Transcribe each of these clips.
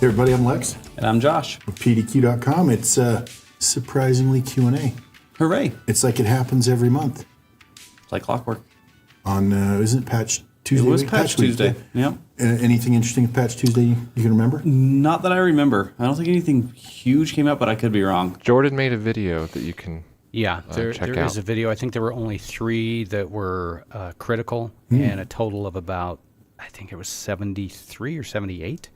Hey everybody, I'm Lex. And I'm Josh. With PDQ.com. It's surprisingly Q&A. Hooray. It's like it happens every month. It's like clockwork. On, isn't it Patch Tuesday? It was Patch Tuesday. Yeah. Anything interesting at Patch Tuesday you can remember? Not that I remember. I don't think anything huge came out, but I could be wrong. Jordan made a video that you can there check out. is a video. I think there were only 3 that were critical and a total of about, I think it was 73 or 78.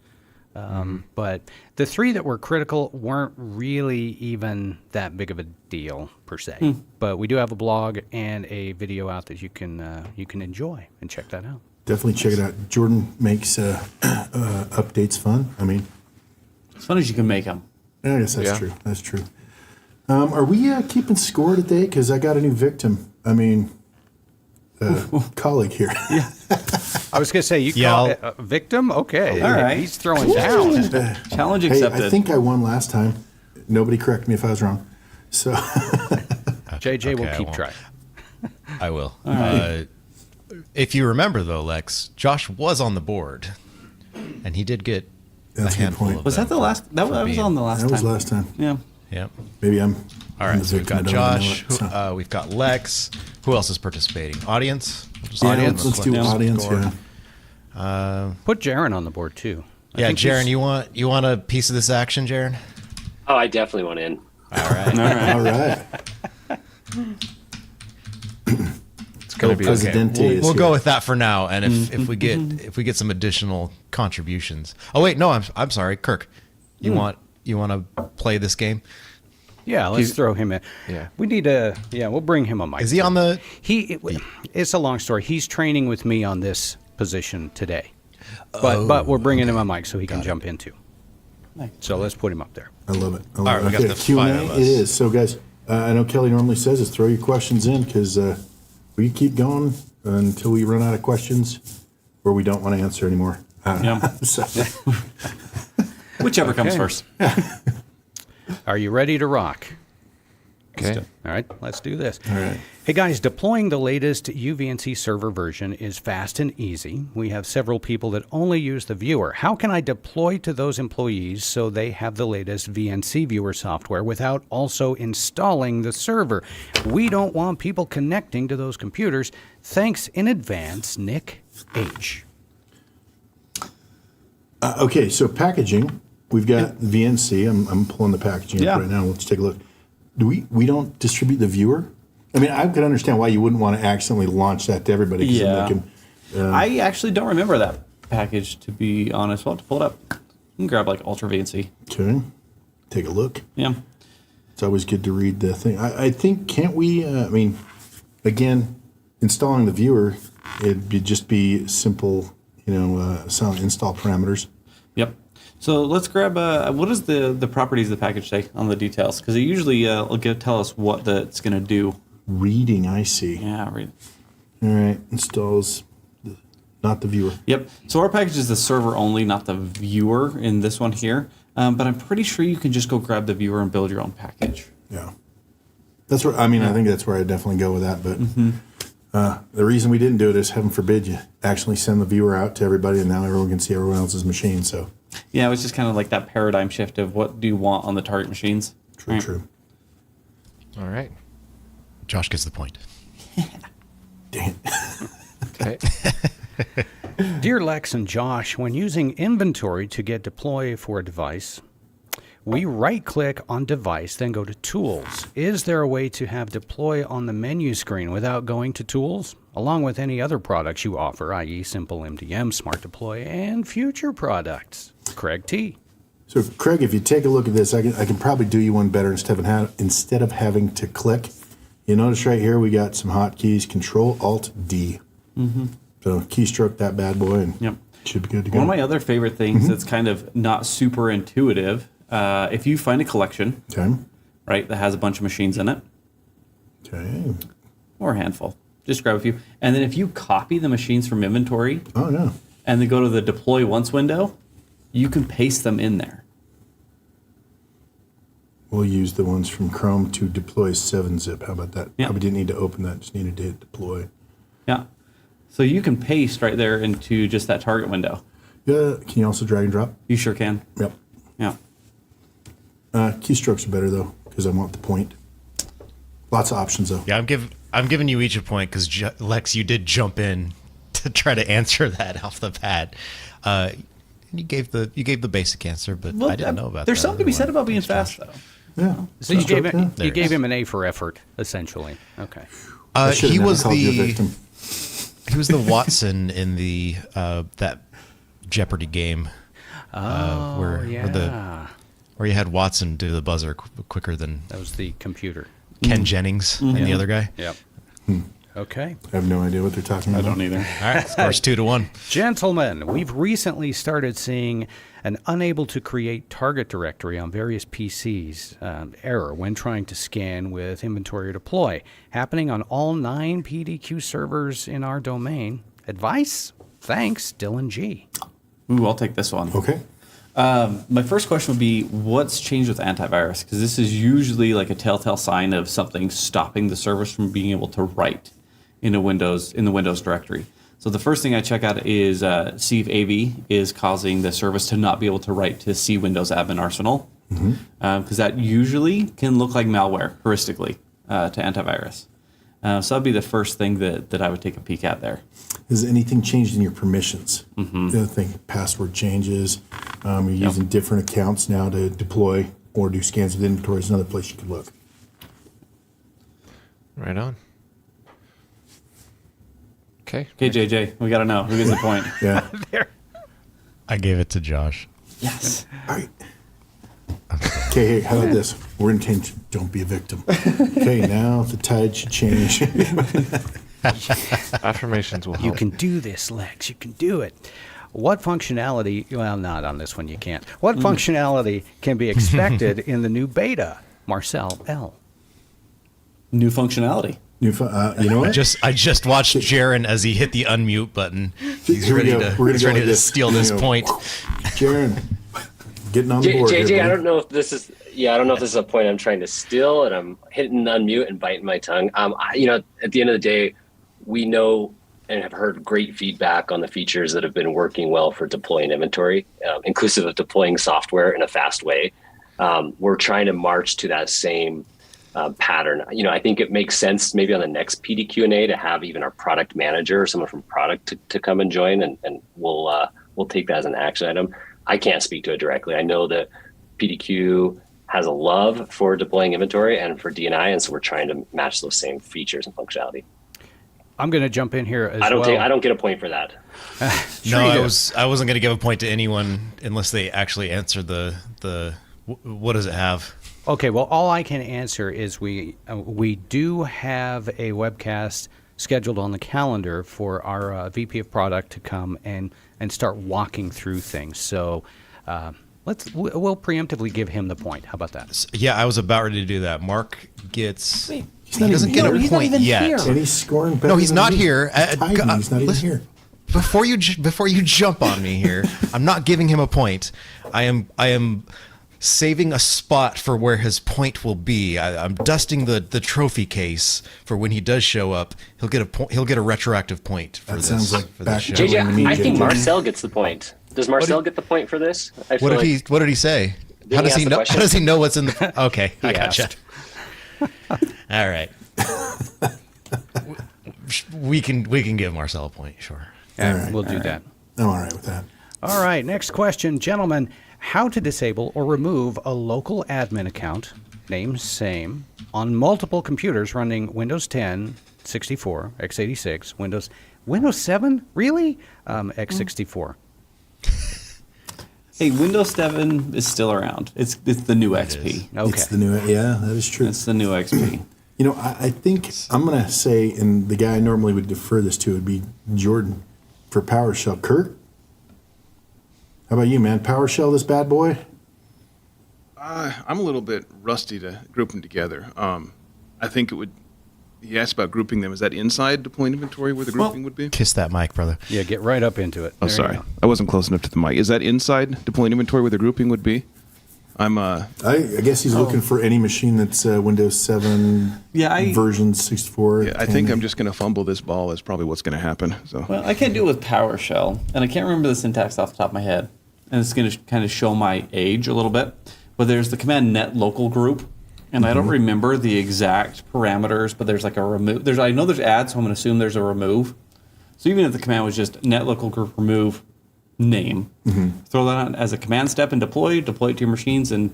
But the 3 that were critical weren't really even that big of a deal per se. But we do have a blog and a video out that you can enjoy and check that out. Definitely check it out. Jordan makes updates fun. I mean, as fun as you can make them. I guess that's true. That's true. Are we keeping score today? Because I got a new victim. I mean, colleague here. Yeah. I was going to say, you call it a victim? Okay. All right. He's throwing down. Challenge accepted. Hey, I think I won last time. Nobody correct me if I was wrong. So JJ will keep track. I will. If you remember, though, Lex, Josh was on the board, and he did get a handful of Was that the last? That was on the last time. That was last time. Yeah. Yep. Maybe I'm... All right, so we've got Josh, we've got Lex. Who else is participating? Audience? Audience. Let's do audience, yeah. Put Jaron on the board, too. Yeah, Jaron, you want a piece of this action, Jaron? Oh, I definitely want in. All right. All right. It's going to be okay. We'll go with that for now, and if we get some additional contributions. Oh wait, no, I'm sorry, Kirk. You want to play this game? Yeah, let's throw him in. Yeah. We need we'll bring him a mic. Is he on the... It's a long story. He's training with me on this position today. But we're bringing him a mic so he can jump in too. Nice. So let's put him up there. I love it. All right, we got the Q&A. 5 of us. It is. So guys, I know Kelly normally says is throw your questions in because we keep going until we run out of questions or we don't want to answer anymore. Whichever comes first. Are you ready to rock? Okay. All right, let's do this. All right. Hey guys, deploying the latest uVNC server version is fast and easy. We have several people that only use the viewer. How can I deploy to those employees so they have the latest VNC viewer software without also installing the server? We don't want people connecting to those computers. Thanks in advance, Nick H. Okay, so packaging. We've got VNC. I'm pulling the packaging up right now. Let's take a look. We don't distribute the viewer? I mean, I could understand why you wouldn't want to accidentally launch that to everybody. Yeah. I actually don't remember that package, to be honest. We'll have to pull it up. You can grab like Ultra VNC. Okay. Take a look. Yeah. It's always good to read the thing. I think, can't we, again, installing the viewer, it'd just be simple, some install parameters. Yep. So let's grab, what does the properties of the package say on the details? Because it usually will tell us what it's going to do. Reading, I see. Yeah, read. All right, installs, not the viewer. Yep. So our package is the server only, not the viewer in this one here. But I'm pretty sure you can just go grab the viewer and build your own package. Yeah. That's where, I think that's where I'd definitely go with that. But the reason we didn't do it is, heaven forbid, you actually send the viewer out to everybody and now everyone can see everyone else's machine, so. Yeah, it was just kind of like that paradigm shift of what do you want on the target machines. True. All right. Josh gets the point. Dang it. Okay. Dear Lex and Josh, when using inventory to get deploy for a device, we right-click on device, then go to tools. Is there a way to have deploy on the menu screen without going to tools? Along with any other products you offer, i.e. SimpleMDM, SmartDeploy, and future products. Craig T. So Craig, if you take a look at this, I can probably do you one better instead of having to click. You notice right here we got some hotkeys, Control-Alt-D. So keystroke that bad boy and should be good to go. One of my other favorite things that's kind of not super intuitive, if you find a collection, right, that has a bunch of machines in it, or a handful, just grab a few, and then if you copy the machines from inventory, and then go to the deploy once window, you can paste them in there. We'll use the ones from Chrome to deploy 7-zip. How about that? Probably didn't need to open that, just needed to hit deploy. Yeah. So you can paste right there into just that target window. Can you also drag and drop? You sure can. Yep. Yeah. Keystrokes are better though, because I want the point. Lots of options though. Yeah, I'm giving you each a point because Lex, you did jump in to try to answer that off the bat. You gave the basic answer, but I didn't know about that. There's something to be said about being fast, though. Yeah. So you gave him, There you it gave is. him an A for effort, essentially. Okay. I should've He never was called you a the victim. he was the Watson in the that Jeopardy game. Where you had Watson do the buzzer quicker than That was the computer. Ken Jennings and the other guy. Yep. Okay. I have no idea what they're talking about. I don't either. All right, scores 2-1. Gentlemen, we've recently started seeing an unable to create target directory on various PCs error when trying to scan with inventory or deploy, happening on all 9 PDQ servers in our domain. Advice? Thanks, Dylan G. Ooh, I'll take this one. Okay. My first question would be, what's changed with antivirus? Because this is usually like a telltale sign of something stopping the servers from being able to write in the Windows directory. So the first thing I check out is see if AV is causing the service to not be able to write to C Windows Admin Arsenal, because that usually can look like malware heuristically to antivirus. So that'd be the first thing that I would take a peek at there. Has anything changed in your permissions? The other thing, password changes. You're using different accounts now to deploy or do scans with inventory is another place you could look. Right on. Okay. Okay, JJ, we got to know who gets the point. Yeah. I gave it to Josh. Yes. All right. Okay, hey, how about this? We're in change. Don't be a victim. Okay, now the tide should change. Affirmations will help. You can do this, Lex. You can do it. What functionality, well, not on this one, you can't. What functionality can be expected in the new beta? Marcel L. New functionality. You know what? I just watched Jaron as he hit the unmute button. He's Here we ready go. to We're gonna he's go ready like to this. steal this You know, point. Jaron, getting on the board. JJ, here, I buddy. don't know if this is I don't know if this is a point I'm trying to steal, and I'm hitting unmute and biting my tongue. At the end of the day, we know and have heard great feedback on the features that have been working well for deploying inventory, inclusive of deploying software in a fast way. We're trying to march to that same pattern. I think it makes sense maybe on the next PDQ A to have even our product manager or someone from product to come and join, and we'll take that as an action item. I can't speak to it directly. I know that PDQ has a love for deploying inventory and for DNI, and so we're trying to match those same features and functionality. I'm going to jump in here as I well. don't get a point for that. No, you I do. wasn't going to give a point to anyone unless they actually answer the what does it have? Okay, well, all I can answer is we do have a webcast scheduled on the calendar for our VP of product to come and start walking through things. So we'll preemptively give him the point. How about that? Yeah, I was about ready to do that. Mark gets he not doesn't even get here. a He's not point even yet. here. And he's scoring better. No, he's than not me. here. Tied me. He's not even listen, here. Before you jump on me here, I'm not giving him a point. I am saving a spot for where his point will be. I'm dusting the trophy case for when he does show up. He'll get a point. He'll get a retroactive point for That this. sounds like for back this show. to when JJ, I think JJ. Marcel gets the point. Does Marcel get the point for this? I feel What like- did he say? Didn't How he does he ask the know? question? How does he know what's in the? Okay, I gotcha. asked. All right. We can give Marcel a point, sure. right, We'll do that. I'm all right with that. All right, next question, gentlemen. How to disable or remove a local admin account, name same, on multiple computers running Windows 10, 64, x86, Windows 7, really? x64. Hey, Windows 7 is still around. It's the new XP. Okay. It's the new, yeah, that is true. It's the new XP. You know, I think I'm going to say, and the guy I normally would defer this to would be Jordan for PowerShell. Kurt? How about you, man? PowerShell this bad boy? I'm a little bit rusty to group them together. I think it would. He asked about grouping them. Is that inside deploying inventory where the grouping would be? Kiss that mic, brother. Yeah, get right up into it. Oh, There you sorry. go. I wasn't close enough to the mic. Is that inside deploying inventory where the grouping would be? I guess he's looking for any machine that's Windows 7 version 64. Yeah, I think I'm just going to fumble this ball is probably what's going to happen. So Well, I can't do it with PowerShell, and I can't remember the syntax off the top of my head, and it's going to kind of show my age a little bit. But there's the command net local group, and I don't remember the exact parameters, but there's like a remove. I know there's add, so I'm going to assume there's a remove. So even if the command was just net local group remove name, throw that on as a command step and deploy it to your machines, and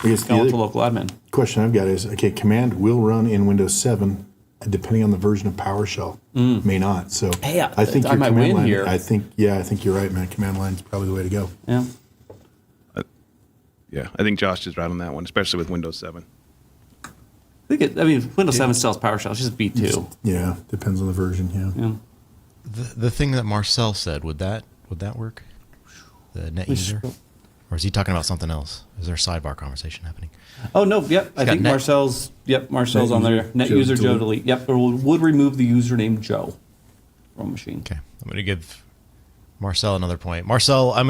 I guess go the into other local admin. question I've got is, okay, command will run in Windows 7 depending on the version of PowerShell. May not. So Hey, I think I your might command win line, here. I think you're right, man. Command line's probably the way to go. Yeah. yeah, I think Josh is right on that one, especially with Windows 7. Windows 7 still has PowerShell. It's just B2. Yeah, depends on the version, yeah. Yeah. The thing that Marcel said, would that work? The net user? Or is he talking about something else? Is there a sidebar conversation happening? Oh no, yep. I got think net- Marcel's on there. Net Joe user Joe delete. delete. Yep, or would remove the username Joe from machine. Okay, I'm going to give Marcel another point. Marcel, I'm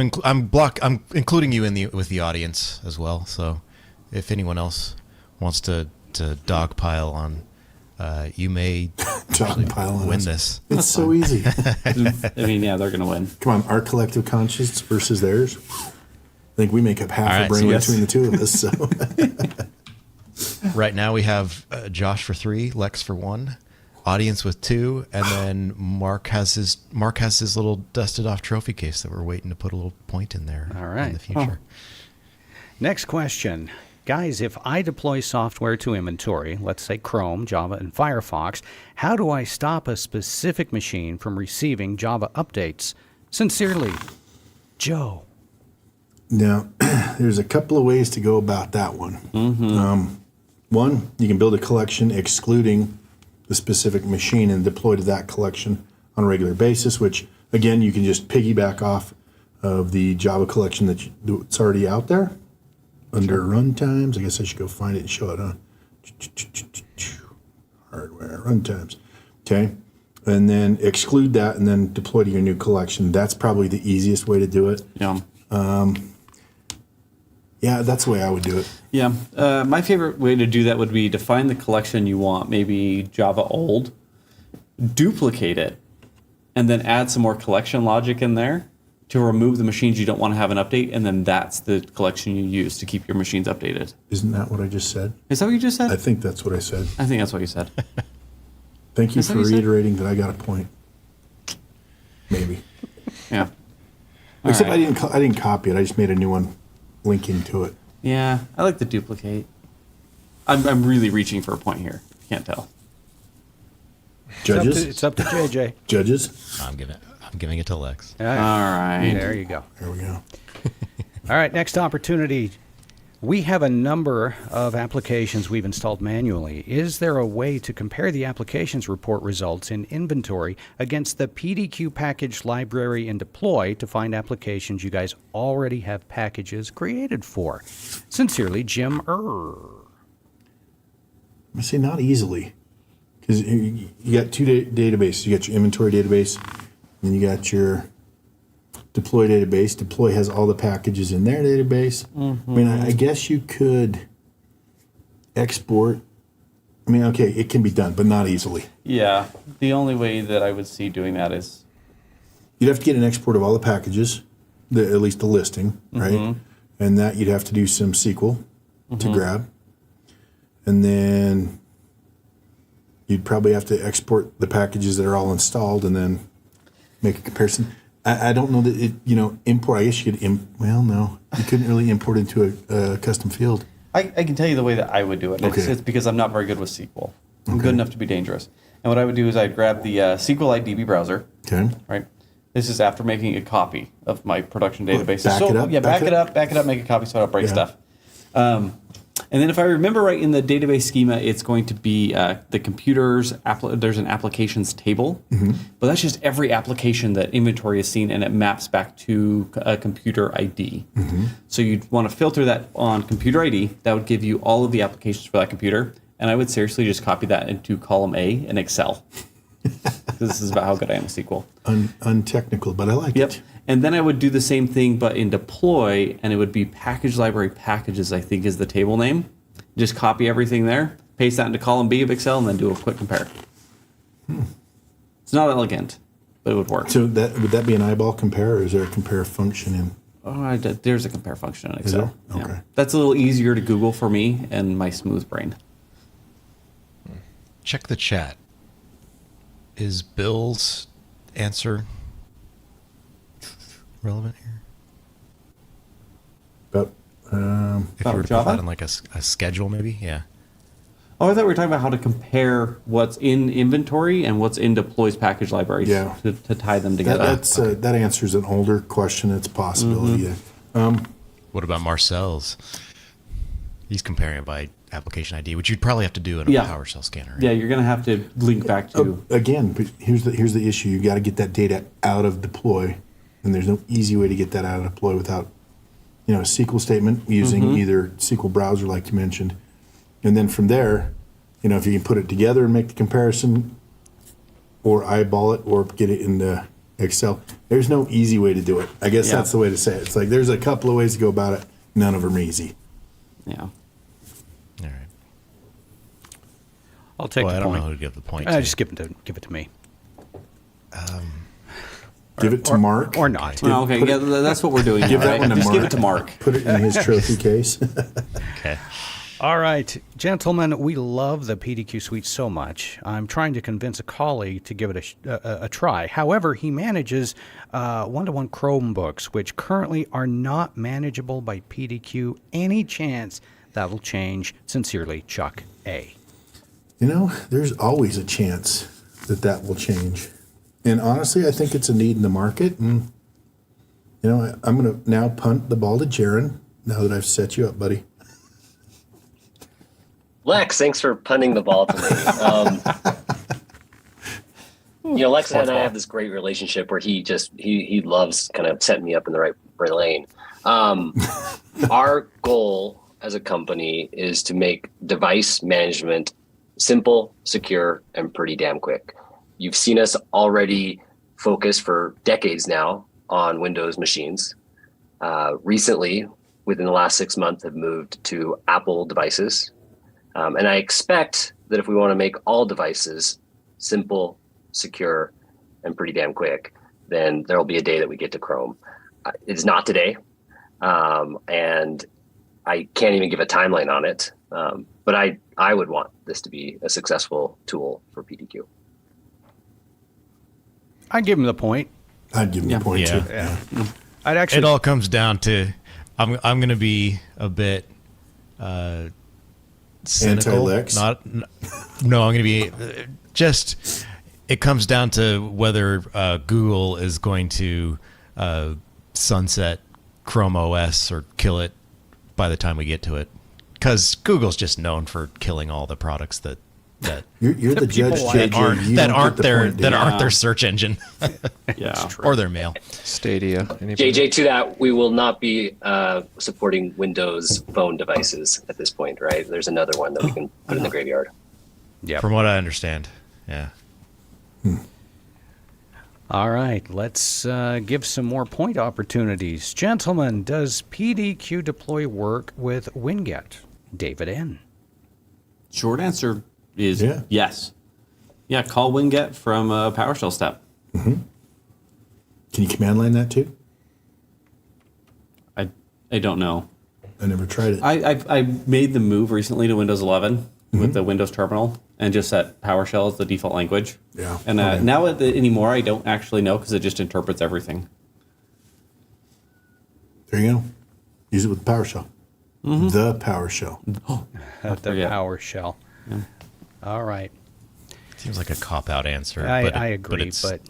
including you with the audience as well. So if anyone else wants to dogpile on, you may Dogpile on win us. this. It's so easy. Yeah, they're gonna win. Come on, our collective conscience versus theirs. I think we make up half All the right, brain so yes. between the two of us. So Right now we have Josh for 3, Lex for 1, audience with 2, and then Mark has his little dusted off trophy case that we're waiting to put a little point in there. All right. In the future. Next question. Guys, if I deploy software to inventory, let's say Chrome, Java, and Firefox, how do I stop a specific machine from receiving Java updates? Sincerely, Joe. now, there's a couple of ways to go about that one. One, you can build a collection excluding the specific machine and deploy to that collection on a regular basis, which, again, you can just piggyback off of the Java collection that's already out there. Under runtimes, I guess I should go find it and show it, huh? Hardware, runtimes. Okay. And then exclude that and then deploy to your new collection. That's probably the easiest way to do it. Yeah. Yeah, that's the way I would do it. Yeah. My favorite way to do that would be to find the collection you want, maybe Java old, duplicate it, and then add some more collection logic in there to remove the machines you don't want to have an update, and then that's the collection you use to keep your machines updated. Isn't that what I just said? Is that what you just said? I think that's what I said. I think that's what you said. Thank you Is that for what you said? reiterating that I got a point. Maybe. Yeah. Except right. I didn't copy it. I just made a new one linking to it. Yeah, I like the duplicate. I'm really reaching for a point here. Can't tell. Judges? It's up to JJ. Judges? I'm giving it to Lex. All All right. There you go. There we go. All right, next opportunity. We have a number of applications we've installed manually. Is there a way to compare the applications report results in inventory against the PDQ package library and deploy to find applications you guys already have packages created for? Sincerely, Jim Err. I say not easily. Because you got two databases. You got your inventory database, and you got your deploy database. Deploy has all the packages in their database. I mean, I guess you could export. I mean, okay, it can be done, but not easily. Yeah, the only way that I would see doing that is You'd have to get an export of all the packages, at least the listing, right? And that you'd have to do some SQL to grab. And then you'd probably have to export the packages that are all installed and then make a comparison. I don't know that it, import, I guess you could, well, no, you couldn't really import into a custom field. I can tell you the way that I would do it. Okay. It's because I'm not very good with SQL. I'm good enough to be dangerous. And what I would do is I'd grab the SQLite DB browser, Okay. right? This is after making a copy of my production database. back it up, Yeah, back it up. back it up, make a copy so I don't break Yeah. stuff. And then if I remember right, in the database schema, it's going to be the computers, there's an applications table, but that's just every application that inventory has seen, and it maps back to a computer ID. So you'd want to filter that on computer ID. That would give you all of the applications for that computer, and I would seriously just copy that into column A in Excel. This is about how good I am with SQL. Untechnical, but I like Yep. it. And then I would do the same thing, but in deploy, and it would be package library packages, I think is the table name. Just copy everything there, paste that into column B of Excel, and then do a quick compare. It's not elegant, but it would work. So that would that be an eyeball compare, or is there a compare function in? Oh, there's a compare function in Excel. there? Okay. That's a little easier to Google for me and my smooth brain. Check the chat. Is Bill's answer relevant here? But If you About were to Java? put that in like a schedule, maybe? Yeah. Oh, I thought we were talking about how to compare what's in inventory and what's in deploy's package libraries Yeah. to tie them together. that answers an older question. It's a possibility. What about Marcel's? He's comparing it by application ID, which you'd probably have to do in a Yeah. PowerShell scanner. Yeah, you're going to have to link back to. Again, but here's the issue. You got to get that data out of deploy, and there's no easy way to get that out of deploy without, a SQL statement using either SQL browser, like you mentioned, and then from there, if you can put it together and make the comparison, or eyeball it, or get it into Excel. There's no easy way to do it. I guess Yeah. that's the way to say it. It's like there's a couple of ways to go about it. None of them are easy. Yeah. All right. I'll take Well, the I don't point. know who to give the point to. Just give it to me. Give it to Mark. Or not. Well, okay, yeah, that's what we're doing. Give now, that right? one to Just Mark. give it to Mark. Put it in his trophy case. Okay. All right, gentlemen, we love the PDQ suite so much. I'm trying to convince a colleague to give it a try. However, he manages one-to-one Chromebooks, which currently are not manageable by PDQ. Any chance that will change? Sincerely, Chuck A. There's always a chance that will change. And honestly, I think it's a need in the market. And, I'm going to now punt the ball to Jaron now that I've set you up, buddy. Lex, thanks for punting the ball to me. Lex and I have this great relationship where he loves kind of setting me up in the right lane. Our goal as a company is to make device management simple, secure, and pretty damn quick. You've seen us already focus for decades now on Windows machines. Recently, within the last 6 months, have moved to Apple devices. And I expect that if we want to make all devices simple, secure, and pretty damn quick, then there'll be a day that we get to Chrome. It's not today, and I can't even give a timeline on it. But I would want this to be a successful tool for PDQ. I'd give him the point. I'd give him the point, Yeah. too. Yeah. I'd actually. It all comes down to I'm going to be a bit cynical. Anti-Lex? No, I'm going to be just. It comes down to whether Google is going to sunset Chrome OS or kill it by the time we get to it, because Google's just known for killing all the products that You're the judge, people JJ. You that don't aren't get the their point, dude. aren't their search engine Yeah. or their mail. Stadia. Anybody? JJ, to that, we will not be supporting Windows phone devices at this point, right? There's another one that we can put in the graveyard. Yeah. From what I understand, yeah. All right, let's give some more point opportunities. Gentlemen, does PDQ deploy work with Winget? David N. Short answer is Yeah. yes. Yeah, call Winget from a PowerShell step. Can you command line that too? I don't know. I never tried it. I made the move recently to Windows 11 with the Windows terminal and just set PowerShell as the default language. Yeah. And Okay. now anymore, I don't actually know because it just interprets everything. There you go. Use it with PowerShell. The PowerShell. The Yeah. PowerShell. All right. Seems like a cop-out answer. I but agree, it's, but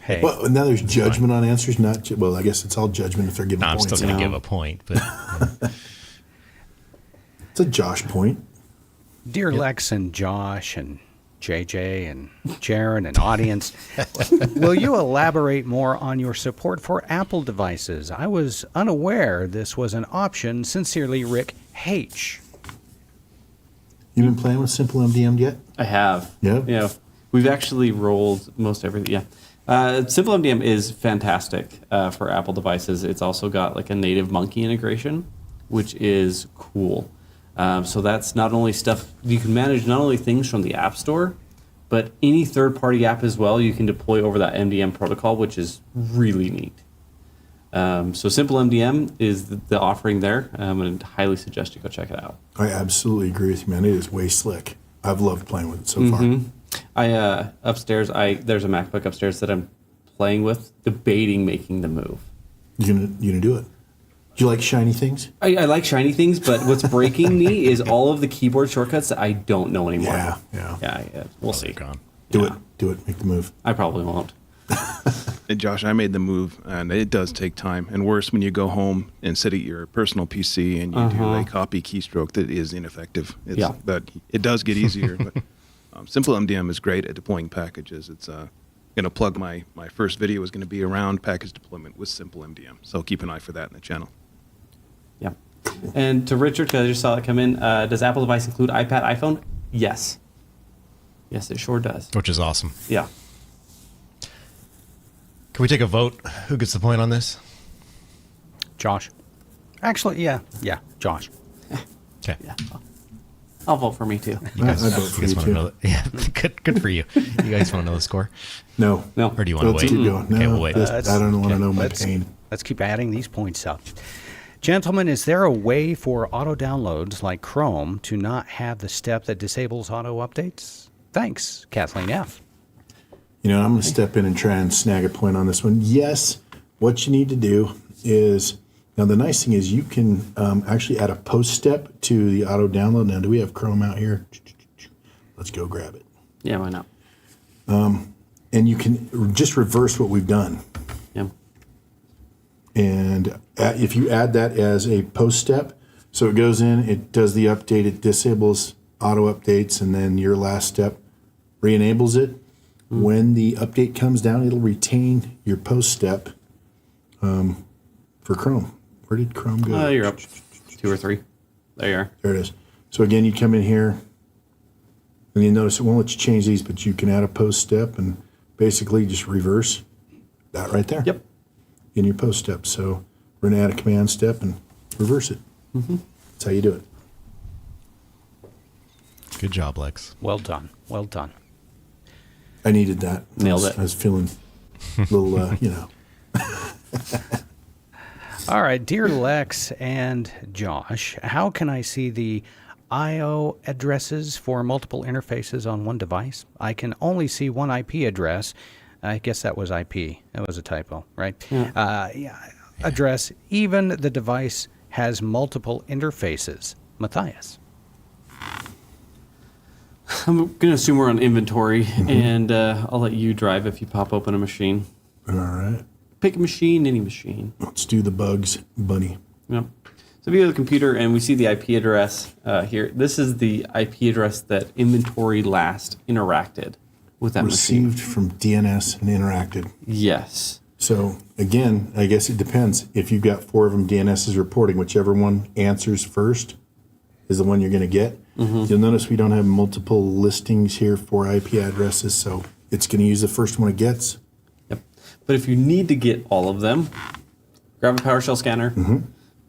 hey. Well, now there's judgment on answers, not well. I guess it's all judgment if they're giving no, I'm points. still going to Yeah. give a point, but It's a Josh point. Dear Lex and Josh and JJ and Jaron and audience, will you elaborate more on your support for Apple devices? I was unaware this was an option. Sincerely, Rick H. You been playing with SimpleMDM yet? I have. Yeah? Yeah. We've actually rolled most everything. Yeah. SimpleMDM is fantastic for Apple devices. It's also got like a native monkey integration, which is cool. So that's not only stuff you can manage, not only things from the App Store, but any third-party app as well. You can deploy over that MDM protocol, which is really neat. So SimpleMDM is the offering there. I would highly suggest you go check it out. I absolutely agree with you, man. It is way slick. I've loved playing with it so far. Upstairs, there's a MacBook upstairs that I'm playing with, debating making the move. You gonna do it? Do you like shiny things? I like shiny things, but what's breaking me is all of the keyboard shortcuts that I don't know anymore. Yeah. We'll see. Do it. Make the move. I probably won't. And Josh, I made the move, and it does take time. And worse, when you go home and sit at your personal PC and you do a copy keystroke that is ineffective. But it does get easier. But SimpleMDM is great at deploying packages. It's going to plug my first video is going to be around package deployment with SimpleMDM. So keep an eye for that in the channel. Yeah. And to Richard, because I just saw that come in, does Apple device include iPad, iPhone? Yes. Yes, it sure does. Which is awesome. Yeah. Can we take a vote? Who gets the point on this? Josh. Actually, yeah, Josh. Okay. Yeah. I'll vote for me too. You guys, I vote for you guys you want too. to know? Yeah, good for you. You guys want to know the score, No. or do you want to Let's wait? keep going. No, Okay, we'll wait. I don't want to know my let's, pain. Let's keep adding these points up. Gentlemen, is there a way for auto downloads like Chrome to not have the step that disables auto updates? Thanks, Kathleen F. I'm going to step in and try and snag a point on this one. Yes, what you need to do is, now the nice thing is you can actually add a post step to the auto download. Now, do we have Chrome out here? Let's go grab it. Yeah, why not? And you can just reverse what we've done. Yeah. And if you add that as a post step, so it goes in, it does the update, it disables auto updates, and then your last step re-enables it. When the update comes down, it'll retain your post step for Chrome. Where did Chrome go? You're up 2 or 3. There you are. There it is. So again, you come in here, and you notice it won't let you change these, but you can add a post step and basically just reverse that right there. Yep. In your post step. So we're going to add a command step and reverse it. That's how you do it. Good job, Lex. Well done. Well done. I needed that. Nailed it. I was feeling a little, All right, dear Lex and Josh, how can I see the I/O addresses for multiple interfaces on one device? I can only see one IP address. I guess that was IP. That was a typo, right? Address. Even the device has multiple interfaces. Matthias. I'm going to assume we're on inventory, and I'll let you drive if you pop open a machine. All right. Pick a machine, any machine. Let's do the bugs, bunny. Yep. So if you go to the computer and we see the IP address here, this is the IP address that inventory last interacted with that machine. Received from DNS and interacted. Yes. So again, I guess it depends. If you've got 4 of them, DNS is reporting. Whichever one answers first is the one you're going to get. You'll notice we don't have multiple listings here for IP addresses, so it's going to use the first one it gets. Yep. But if you need to get all of them, grab a PowerShell scanner,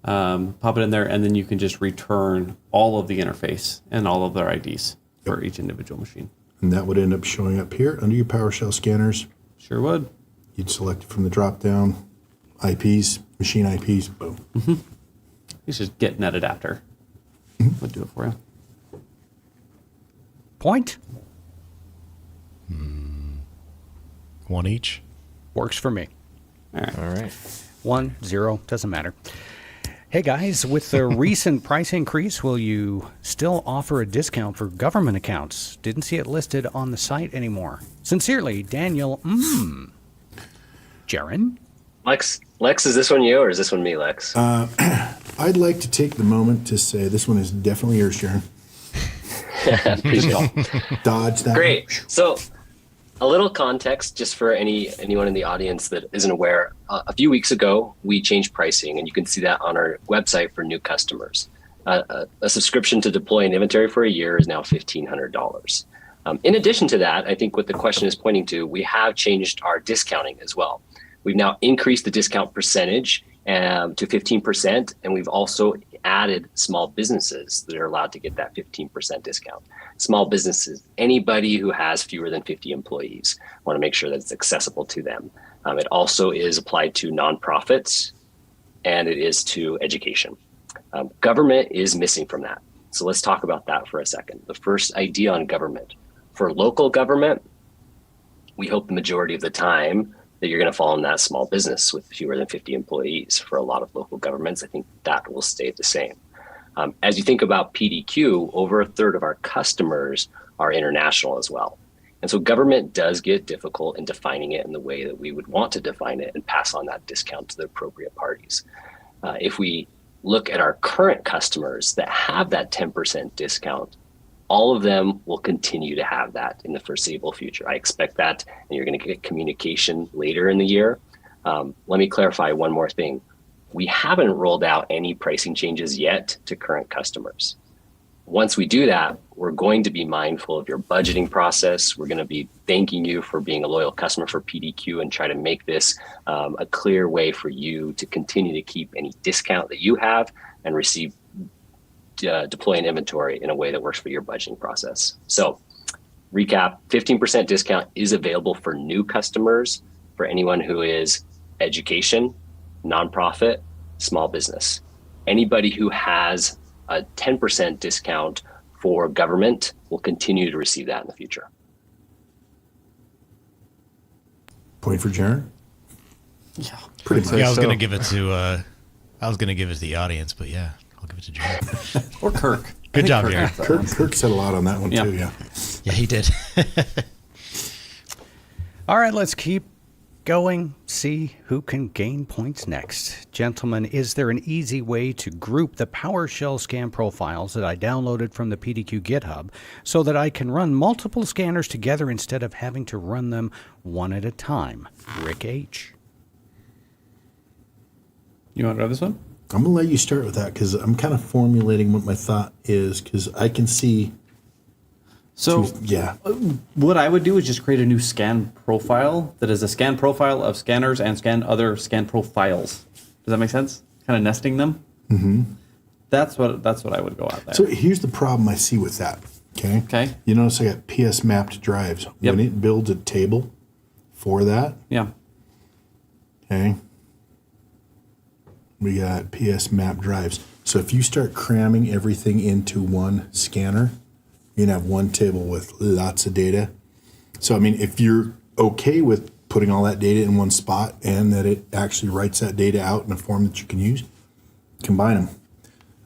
pop it in there, and then you can just return all of the interface and all of their IDs for each individual machine. And that would end up showing up here under your PowerShell scanners. Sure would. You'd select it from the drop-down, IPs, machine IPs, boom. You should get net adapter. Would do it for you. Point? One each. Works for me. All right. All right. 1, 0, doesn't matter. Hey guys, with the recent price increase, will you still offer a discount for government accounts? Didn't see it listed on the site anymore. Sincerely, Daniel. Jaron? Lex, is this one you or is this one me, Lex? I'd like to take the moment to say this one is definitely yours, Sharon. Please go. Dodge that. Great. So, a little context just for anyone in the audience that isn't aware. A few weeks ago, we changed pricing, and you can see that on our website for new customers. A subscription to deploy an inventory for a year is now $1,500. In addition to that, I think what the question is pointing to, we have changed our discounting as well. We've now increased the discount percentage to 15%, and we've also added small businesses that are allowed to get that 15% discount. Small businesses, anybody who has fewer than 50 employees, want to make sure that it's accessible to them. It also is applied to nonprofits, and it is to education. Government is missing from that. So let's talk about that for a second. The first idea on government. For local government, we hope the majority of the time that you're going to fall in that small business with fewer than 50 employees. For a lot of local governments, I think that will stay the same. As you think about PDQ, over a third of our customers are international as well. And so government does get difficult in defining it in the way that we would want to define it and pass on that discount to the appropriate parties. If we look at our current customers that have that 10% discount, all of them will continue to have that in the foreseeable future. I expect that, and you're going to get communication later in the year. Let me clarify one more thing. We haven't rolled out any pricing changes yet to current customers. Once we do that, we're going to be mindful of your budgeting process. We're going to be thanking you for being a loyal customer for PDQ and try to make this a clear way for you to continue to keep any discount that you have and receive deploy an inventory in a way that works for your budgeting process. So recap, 15% discount is available for new customers, for anyone who is education, nonprofit, small business. Anybody who has a 10% discount for government will continue to receive that in the future. Point for Jaron? Yeah. Pretty much. Yeah, I was So- gonna give it to the audience, but yeah, I'll give it to Jared. Or Kirk. Good job, Kirk Jared. gets that one. Kirk said a lot on that one, Yeah. too, yeah. Yeah, he did. All right, let's keep going, see who can gain points next. Gentlemen, is there an easy way to group the PowerShell Scan Profiles that I downloaded from the PDQ GitHub so that I can run multiple scanners together instead of having to run them one at a time? Rick H. You want to try this one? I'm going to let you start with that because I'm kind of formulating what my thought is because I can see. So Yeah. what I would do is just create a new scan profile that is a scan profile of scanners and other scan profiles. Does that make sense? Kind of nesting them. Mm-hmm. That's what I would go out there. So here's the problem I see with that. Okay. Okay. You notice I got PS mapped drives. Yep. When it builds a table for that, Yeah. okay, we got PS map drives. So if you start cramming everything into one scanner, you're going to have one table with lots of data. So, I mean, if you're okay with putting all that data in one spot and that it actually writes that data out in a form that you can use, combine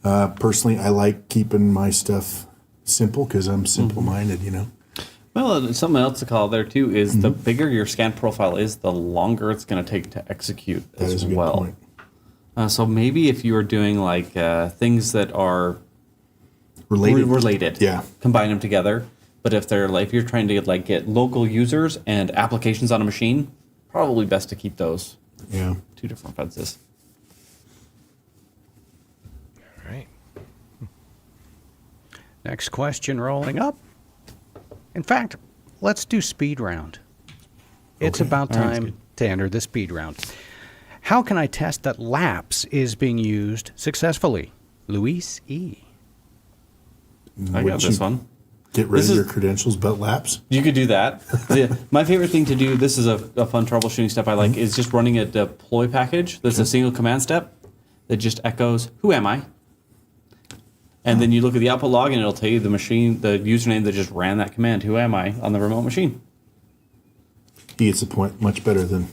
them. Personally, I like keeping my stuff simple because I'm simple-minded, you know. Well, something else to call there too is the bigger your scan profile is, the longer it's going to take to execute That as is a good well. point. So maybe if you are doing like things that are related, Yeah. combine them together. But if they're like, if you're trying to like get local users and applications on a machine, probably best to keep those Yeah. two different fences. All right. Next question rolling up. In fact, let's do speed round. It's Okay. about All right, that's time to enter the speed round. How can I test that lapse is being used successfully? Luis E. I Would got you this one. Get rid This of is- your credentials, but lapse. You could do that. My favorite thing to do, this is a fun troubleshooting step I like, is just running a deploy package that's a single command step that just echoes, who am I? And then you look at the output log and it'll tell you the machine, the username that just ran that command, who am I, on the remote machine. He gets the point much better than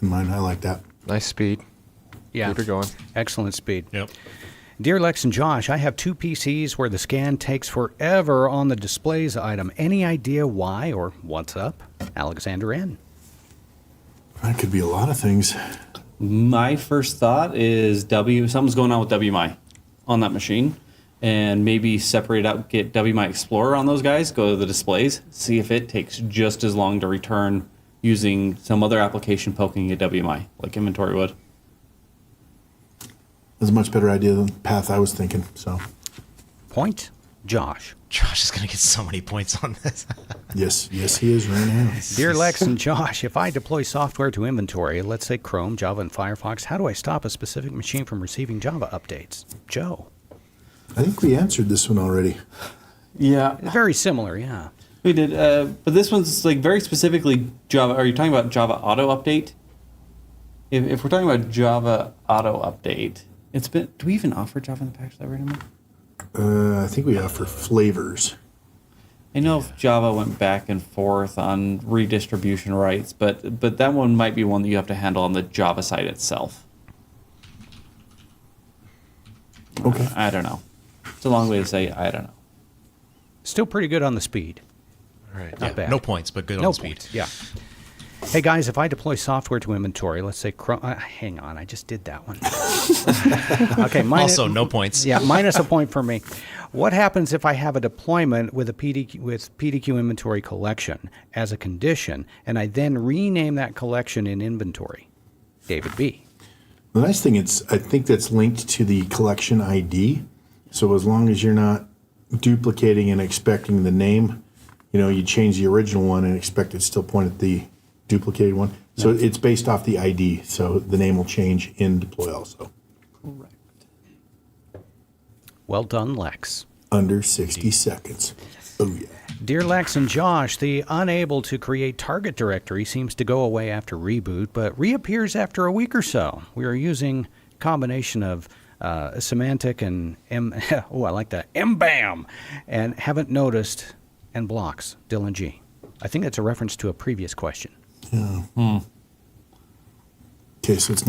mine. I like that. Nice speed. Yeah. Keep her going. Excellent speed. Yep. Dear Lex and Josh, I have two PCs where the scan takes forever on the displays item. Any idea why or what's up? Alexander N. That could be a lot of things. My first thought is something's going on with WMI on that machine. And maybe separate out, get WMI Explorer on those guys, go to the displays, see if it takes just as long to return using some other application poking at WMI, like inventory would. That's a much better idea than the path I was thinking. So Point. Josh. Josh is going to get so many points on this. Yes, he is right now. Dear Lex and Josh, if I deploy software to inventory, let's say Chrome, Java, and Firefox, how do I stop a specific machine from receiving Java updates? Joe. I think we answered this one already. Yeah, Very similar, yeah. we did. But this one's like very specifically Java. Are you talking about Java Auto Update? If we're talking about Java Auto Update, it's been. Do we even offer Java in the package library anymore? I think we offer flavors. I know if Java went back and forth on redistribution rights, but that one might be one that you have to handle on the Java side itself. Okay. I don't know. It's a long way to say I don't know. Still pretty good on the speed. All right. Not bad. No points, but good No on speed. points, yeah. Hey guys, if I deploy software to inventory, let's say Chrome. Hang on, I just did that one. Okay, Also, no points. Yeah, minus a point for me. What happens if I have a deployment with PDQ Inventory Collection as a condition, and I then rename that collection in inventory? David B. The nice thing is, I think that's linked to the collection ID. So as long as you're not duplicating and expecting the name, you change the original one and expect it to still point at the duplicated one. So it's based off the ID. So the name will change in deploy also. Correct. Well done, Lex. Under 60 seconds. Oh, yeah. Dear Lex and Josh, the unable to create target directory seems to go away after reboot, but reappears after a week or so. We are using a combination of Symantec and MBAM, and haven't noticed, and blocks. Dylan G. I think that's a reference to a previous question. Yeah. Okay, so it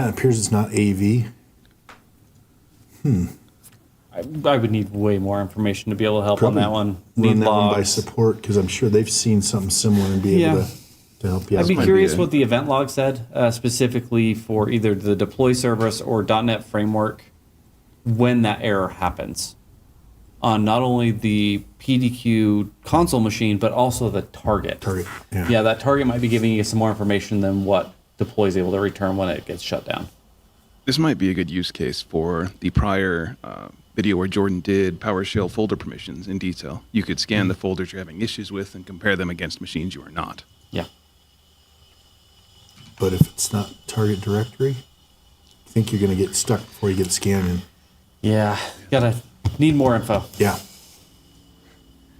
appears it's not AV. I would need way more information to be able to help on that one. Run Need that one by logs. support because I'm sure they've seen something similar and be able to help you out. I'd be might be curious a- what the event log said specifically for either the deploy service or .NET framework when that error happens on not only the PDQ console machine but also the target. Yeah, that target might be giving you some more information than what deploy is able to return when it gets shut down. This might be a good use case for the prior video where Jordan did PowerShell folder permissions in detail. You could scan the folders you're having issues with and compare them against machines you are not. Yeah. But if it's not target directory, I think you're going to get stuck before you get scanned in. Yeah. Need more info. Yeah.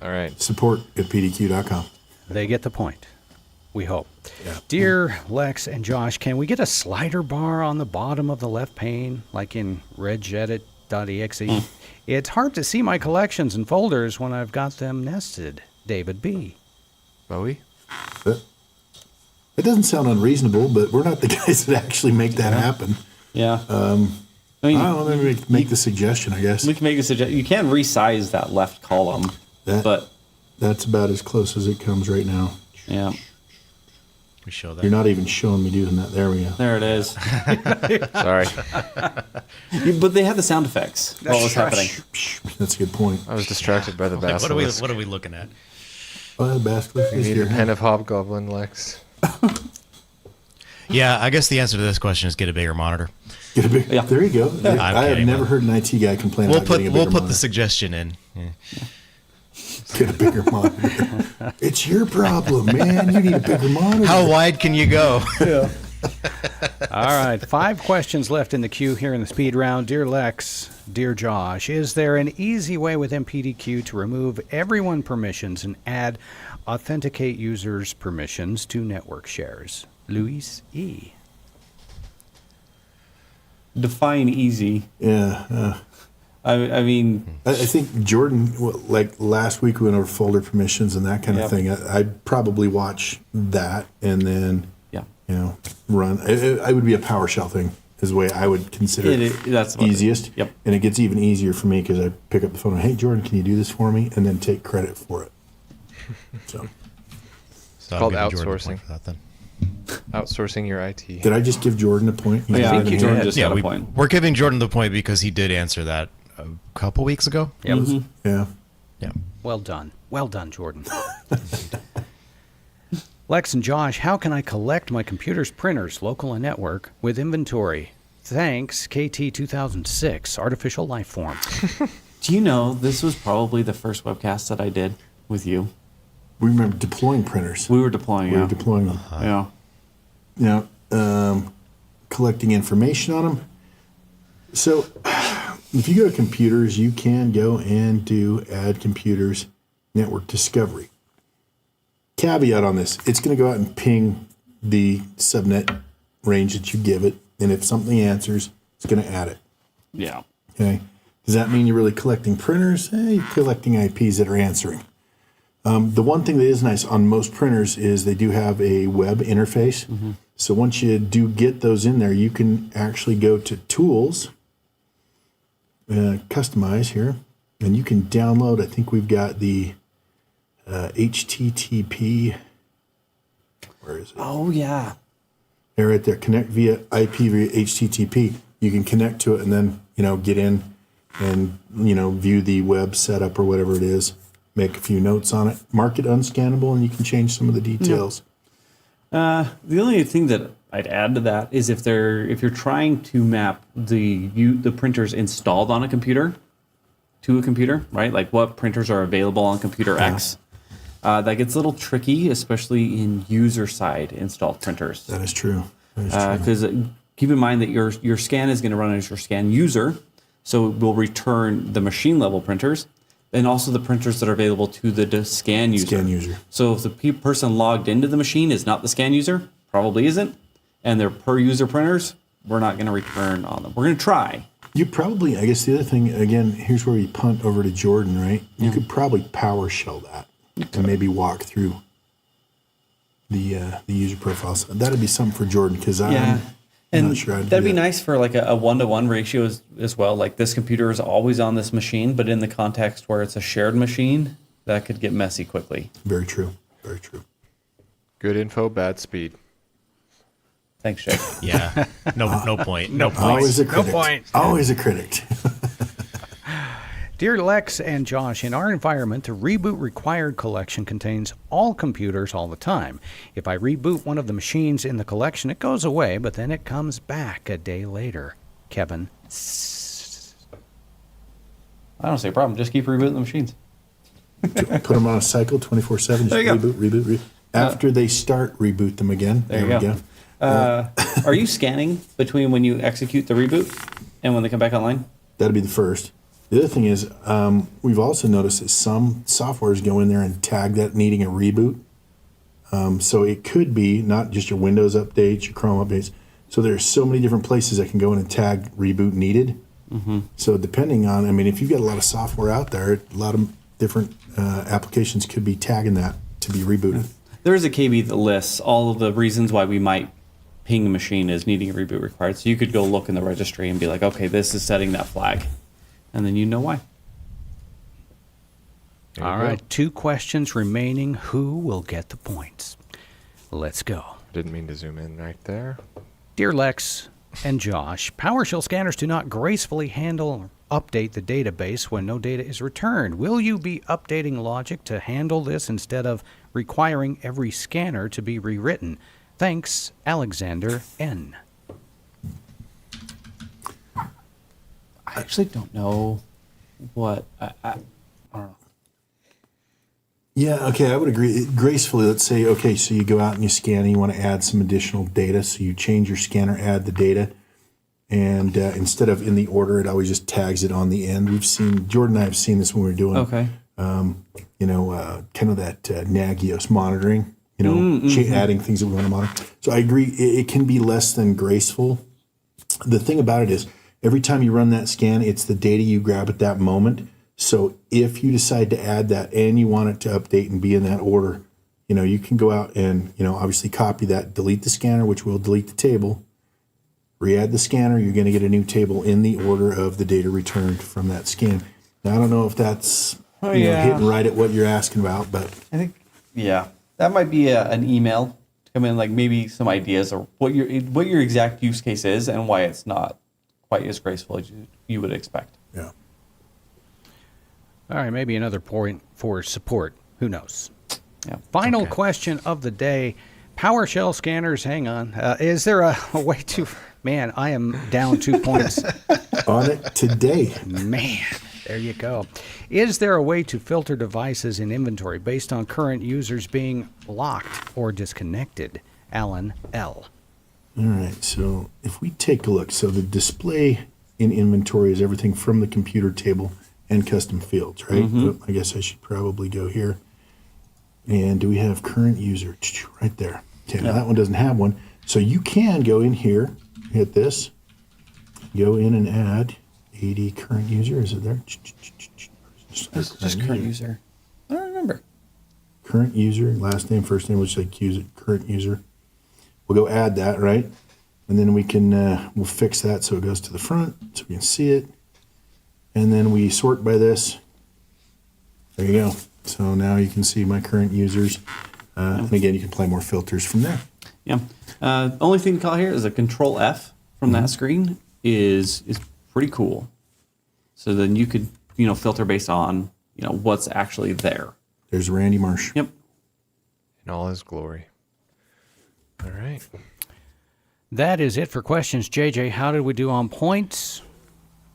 All right. Support at pdq.com. They get the point. We hope. Yeah. Dear Lex and Josh, can we get a slider bar on the bottom of the left pane, like in regedit.exe? It's hard to see my collections and folders when I've got them nested. David B. Bowie? It doesn't sound unreasonable, but we're not the guys that actually make that happen. Yeah. I don't know, maybe make the suggestion, I guess. We can make a suggestion. You can resize that left column, but That's about as close as it comes right now. yeah, We show that. You're not even showing me doing that. There we go. there it is. Sorry. But they had the sound effects. What was happening? That's a good point. I was distracted by the Like, basilisk. what are we looking at? Oh, the basilisk You is need here. a pen of Hobgoblin, Lex. Yeah, I guess the answer to this question is get a bigger monitor. Get a big, Yeah. There you go. I have kidding, never man. heard an IT guy complain about getting a bigger We'll put the monitor. suggestion in. Yeah. Get a bigger monitor. It's your problem, man. You need a bigger monitor. How wide can you go? All right, 5 questions left in the queue here in the speed round. Dear Lex, dear Josh, is there an easy way within PDQ to remove everyone permissions and add authenticate users permissions to network shares? Luis E. Define easy. Yeah. I mean, I think Jordan, like last week, we went over folder permissions and that kind of thing. I'd probably watch that and then, yeah, run. It would be a PowerShell thing, is the way I would consider it. That's about it. Easiest. Yep. And it gets even easier for me because I pick up the phone and, hey, Jordan, can you do this for me? And then take credit for it. So, So called I'll give Jordan a outsourcing. point for that then. Outsourcing your IT. did I just give Jordan a point? Oh, yeah, I think think you Jordan did. just Yeah, got a point. we're giving Jordan the point because he did answer that a couple weeks ago. Yep. Yeah. Yeah. Well done. Well done, Jordan. Lex and Josh, how can I collect my computer's printers, local and network, with inventory? Thanks, KT 2006, Artificial Life Form. Do you know this was probably the first webcast that I did with you? We remember deploying printers. We were deploying. We Yeah. were deploying them. Yeah. Collecting information on them. So if you go to computers, you can go and do add computers network discovery. Caveat on this, it's going to go out and ping the subnet range that you give it. And if something answers, it's going to add it. Yeah. Okay. Does that mean you're really collecting printers? You're collecting IPs that are answering. The one thing that is nice on most printers is they do have a web interface. Mm-hmm. So once you do get those in there, you can actually go to Tools, Customize here, and you can download. I think we've got the HTTP. Where is it? Oh yeah. There, right there. Connect via IP via HTTP. You can connect to it and then get in and view the web setup or whatever it is. Make a few notes on it. Mark it unscannable, and you can change some of the details. The only thing that I'd add to that is if you're trying to map the printers installed on a computer to a computer, right? Like what printers are available on computer X. That gets a little tricky, especially in user-side installed printers. That is true. Because keep in mind that your scan is going to run as your scan user, so it will return the machine-level printers, and also the printers that are available to the scan user. Scan user. So if the person logged into the machine is not the scan user, probably isn't, and they're per-user printers, we're not going to return on them. We're going to try. You probably, I guess the other thing, again, here's where you punt over to Jordan, right? You could probably PowerShell that and maybe walk through the user profiles. That'd be something for Jordan because I'm and not sure I'd that'd do be that. nice for like a 1-to-1 ratio as well. Like this computer is always on this machine, but in the context where it's a shared machine, that could get messy quickly. Very true. Very true. Good info, bad speed. Thanks, Jay. Yeah. No point. No point. Always a critic. point. Always a critic. Dear Lex and Josh, in our environment, the Reboot Required collection contains all computers all the time. If I reboot one of the machines in the collection, it goes away, but then it comes back a day later. Kevin. I don't see a problem. Just keep rebooting the machines. Put them on a cycle 24/7. Just There you go. reboot. After they start, reboot them again. There you go. Are you scanning between when you execute the reboot and when they come back online? That'd be the first. The other thing is, we've also noticed that some softwares go in there and tag that needing a reboot. So it could be not just your Windows updates, your Chrome updates. So there's so many different places that can go in and tag reboot needed. Mm-hmm. So depending on, if you've got a lot of software out there, a lot of different applications could be tagging that to be rebooted. There is a KB that lists all of the reasons why we might ping a machine as needing a reboot required. So you could go look in the registry and be like, okay, this is setting that flag. And then you know why. All right, 2 questions remaining. Who will get the points? Let's go. Didn't mean to zoom in right there. Dear Lex and Josh, PowerShell scanners do not gracefully handle or update the database when no data is returned. Will you be updating logic to handle this instead of requiring every scanner to be rewritten? Thanks, Alexander N. I actually don't know what. I don't know. Yeah, okay, I would agree. Gracefully, let's say, okay, so you go out and you scan and you want to add some additional data. So you change your scanner, add the data, and instead of in the order, it always just tags it on the end. Jordan and I have seen this when we were doing, Okay. kind of that Nagios monitoring, adding things that we want to monitor. So I agree, it can be less than graceful. The thing about it is, every time you run that scan, it's the data you grab at that moment. So if you decide to add that and you want it to update and be in that order, you can go out and, obviously copy that, delete the scanner, which will delete the table, re-add the scanner, you're going to get a new table in the order of the data returned from that scan. Now, I don't know if that's hitting right at what you're asking about, but I think, that might be an email to come in, like maybe some ideas or what your exact use case is and why it's not quite as graceful as you would expect. yeah. All right, maybe another point for support. Who knows? Yeah. Final question of the day. PowerShell scanners, hang on. Is there a way to... Man, I am down 2 points. On it today. Man. There you go. Is there a way to filter devices in inventory based on current users being blocked or disconnected? Alan L. All right, so if we take a look, so the display in inventory is everything from the computer table and custom fields, right? But I guess I should probably go here. And do we have current user? Right there. Okay, now that one doesn't have one. So you can go in here, hit this, go in and add AD current user. Is it there? Just current user. I don't remember. Current user, last name, first name, which like use it, current user. We'll go add that, right? And then we can, we'll fix that so it goes to the front so we can see it. And then we sort by this. There you go. So now you can see my current users. And again, you can play more filters from there. Yeah. Only thing to call here is a Control F from that screen is pretty cool. So then you could, filter based on, what's actually there. There's Randy Marsh. Yep. In all his glory. All right. That is it for questions. JJ, how did we do on points?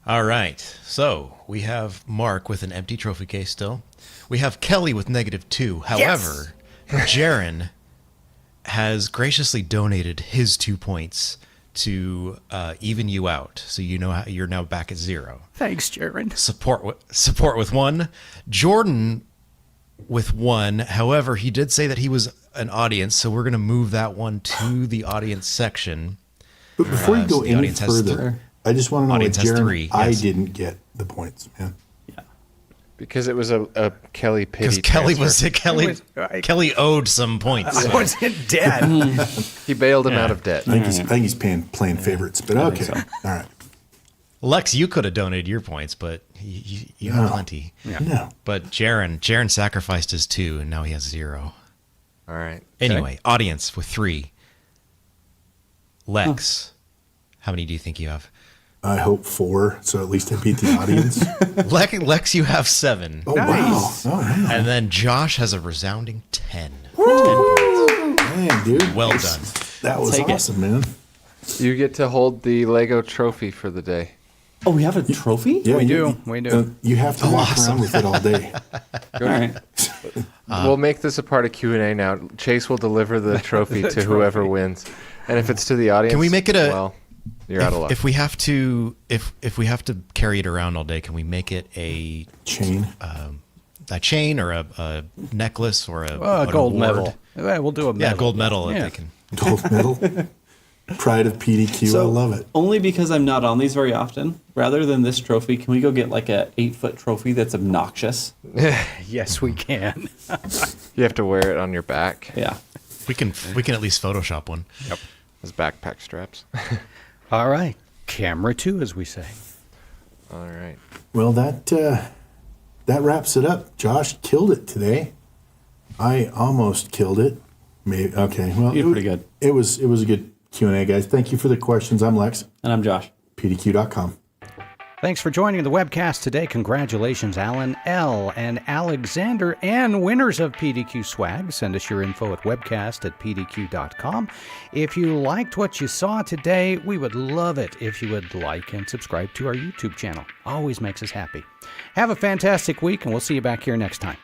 All right. So we have Mark with an empty trophy case still. We have Kelly with -2. However, Jaron has graciously donated his 2 points to even you out. So you're now back at 0. Thanks, Jaron. Support with 1. Jordan with 1. However, he did say that he was an audience, so we're going to move that one to the audience section. But before you go so the any audience has further, I just want to know what Audience has Jaron, 3, I yes. didn't get the points, man. Because it was a Kelly pity. Because Kelly transfer. Kelly owed some points. I wasn't dead. He bailed him out of debt. I think he's playing favorites, but okay. so. All right. Lex, you could have donated your points, but you have plenty. No. But Jaron sacrificed his 2, and now he has 0. All right. Anyway, audience with 3. Lex, how many do you think you have? I hope 4, so at least I beat the audience. Lex, you have 7. Oh, wow. Oh, yeah. And then Josh has a resounding 10. Man, dude. Well done. That was Take it. awesome, man. You get to hold the Lego trophy for the day. Oh, we have a trophy? Yeah, We you do. You have to walk around with it all day. All right. We'll make this a part of Q&A now. Chase will deliver the trophy to whoever wins. And if it's to the audience, Can we make it well, you're out of luck. If we have to carry it around all day, can we make it a Chain. chain or a necklace or a A an gold award? medal. Yeah, we'll do a medal. Yeah, gold medal that Yeah. they can. Gold medal. Pride of PDQ. I love it. Only because I'm not on these very often. Rather than this trophy, can we go get like a 8-foot trophy that's obnoxious? Yes, we can. You have to wear it on your back Yeah. We can at least Photoshop one. Yep. as backpack straps. All right. Camera 2, as we say. All right. Well, that wraps it up. Josh killed it today. I almost killed it. Maybe. Okay. Well, You did pretty good. It was a good Q&A, guys. Thank you for the questions. I'm Lex. And I'm Josh. PDQ.com. Thanks for joining the webcast today. Congratulations, Alan L. and Alexander, and winners of PDQ swag. Send us your info at webcast@pdq.com. If you liked what you saw today, we would love it if you would like and subscribe to our YouTube channel. Always makes us happy. Have a fantastic week, and we'll see you back here next time.